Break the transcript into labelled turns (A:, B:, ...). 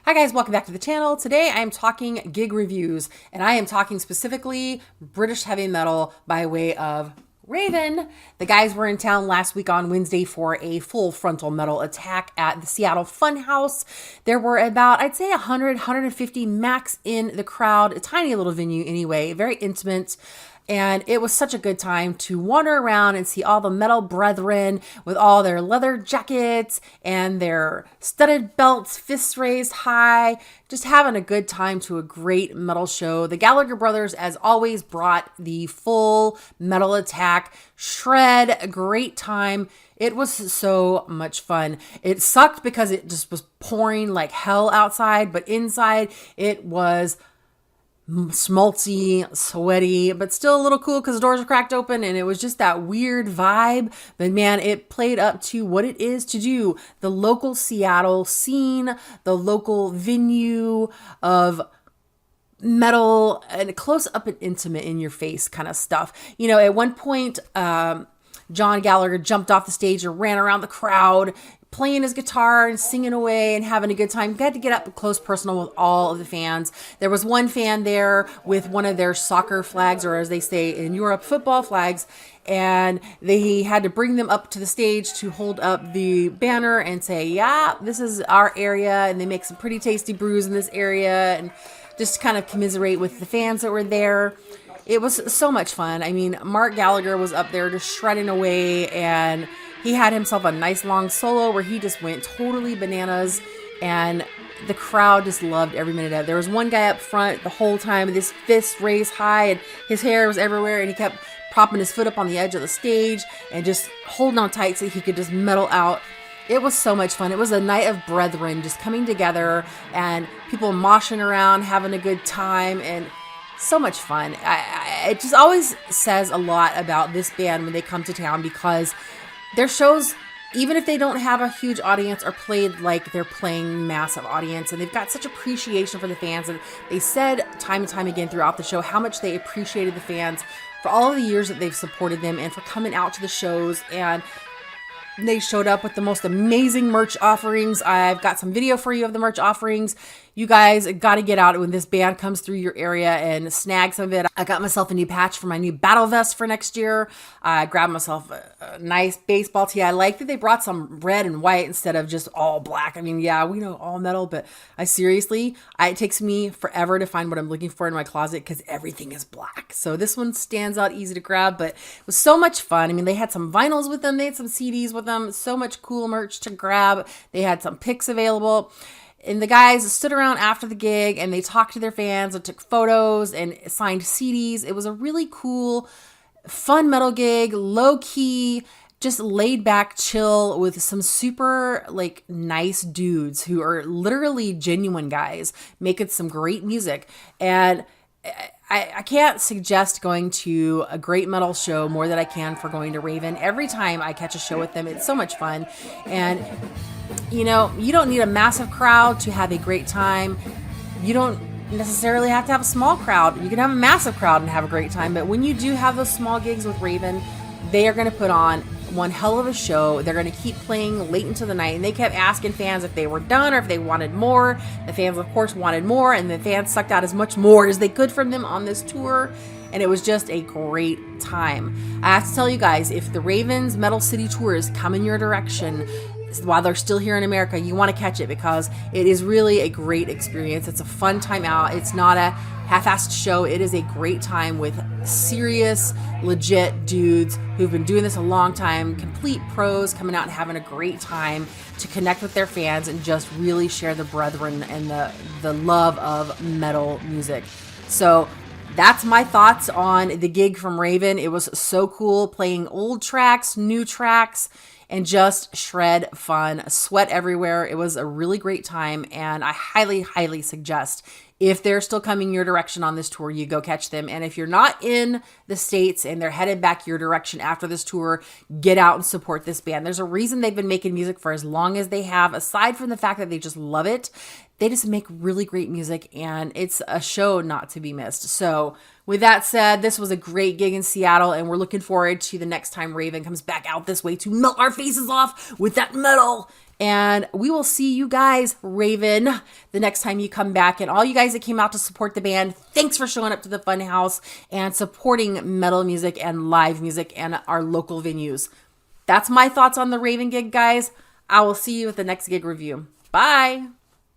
A: Hi guys, welcome back to the channel. Today I am talking gig reviews, and I am talking specifically British heavy metal by way of Raven. The guys were in town last week on Wednesday for a full frontal metal attack at the Seattle Funhouse. There were about, I'd say 100, 150 max in the crowd, a tiny little venue anyway, very intimate. And it was such a good time to wander around and see all the metal brethren with all their leather jackets and their studded belts, fists raised high, just having a good time to a great metal show. The Gallagher brothers, as always, brought the full metal attack, shred, a great time. It was so much fun. It sucked because it just was pouring like hell outside, but inside it was schmaltzy, sweaty, but still a little cool because the doors were cracked open and it was just that weird vibe. But man, it played up to what it is to do. The local Seattle scene, the local venue of metal and close up and intimate in your face kind of stuff. You know, at one point, John Gallagher jumped off the stage and ran around the crowd, playing his guitar and singing away and having a good time. Got to get up close personal with all of the fans. There was one fan there with one of their soccer flags, or as they say in Europe, football flags, and they had to bring them up to the stage to hold up the banner and say, yeah, this is our area, and they make some pretty tasty brews in this area, and just kind of commiserate with the fans that were there. It was so much fun. I mean, Mark Gallagher was up there just shredding away, and he had himself a nice long solo where he just went totally bananas, and the crowd just loved every minute of it. There was one guy up front the whole time with his fists raised high and his hair was everywhere, and he kept propping his foot up on the edge of the stage and just holding on tight so he could just metal out. It was so much fun. It was a night of brethren just coming together and people moshing around, having a good time, and so much fun. It just always says a lot about this band when they come to town, because their shows, even if they don't have a huge audience, are played like they're playing massive audience, and they've got such appreciation for the fans. And they said time and time again throughout the show how much they appreciated the fans for all of the years that they've supported them and for coming out to the shows. And they showed up with the most amazing merch offerings. I've got some video for you of the merch offerings. You guys got to get out when this band comes through your area and snag some of it. I got myself a new patch for my new battle vest for next year. I grabbed myself a nice baseball tee. I like that they brought some red and white instead of just all black. I mean, yeah, we know all metal, but it takes me forever to find what I'm looking for in my closet because everything is black. So this one stands out, easy to grab, but it was so much fun. I mean, they had some vinyls with them. They had some CDs with them. So much cool merch to grab. They had some picks available. And the guys stood around after the gig and they talked to their fans and took photos and signed CDs. It was a really cool, fun metal gig, low key, just laid back, chill with some super like nice dudes who are literally genuine guys making some great music. And I can't suggest going to a great metal show more than I can for going to Raven. Every time I catch a show with them, it's so much fun. And you know, you don't need a massive crowd to have a great time. You don't necessarily have to have a small crowd. You can have a massive crowd and have a great time. But when you do have those small gigs with Raven, they are going to put on one hell of a show. They're going to keep playing late into the night. And they kept asking fans if they were done or if they wanted more. The fans, of course, wanted more. And the fans sucked out as much more as they could from them on this tour. And it was just a great time. I have to tell you guys, if the Ravens Metal City Tour is coming your direction, while they're still here in America, you want to catch it because it is really a great experience. It's a fun time out. It's not a half-assed show. It is a great time with serious, legit dudes who've been doing this a long time, complete pros coming out and having a great time to connect with their fans and just really share the brethren and the love of metal music. So that's my thoughts on the gig from Raven. It was so cool, playing old tracks, new tracks, and just shred fun, sweat everywhere. It was a really great time, and I highly, highly suggest if they're still coming your direction on this tour, you go catch them. And if you're not in the States and they're headed back your direction after this tour, get out and support this band. There's a reason they've been making music for as long as they have, aside from the fact that they just love it. They just make really great music, and it's a show not to be missed. So with that said, this was a great gig in Seattle, and we're looking forward to the next time Raven comes back out this way to melt our faces off with that metal. And we will see you guys, Raven, the next time you come back. And all you guys that came out to support the band, thanks for showing up to the Funhouse and supporting metal music and live music and our local venues. That's my thoughts on the Raven gig, guys. I will see you at the next gig review. Bye.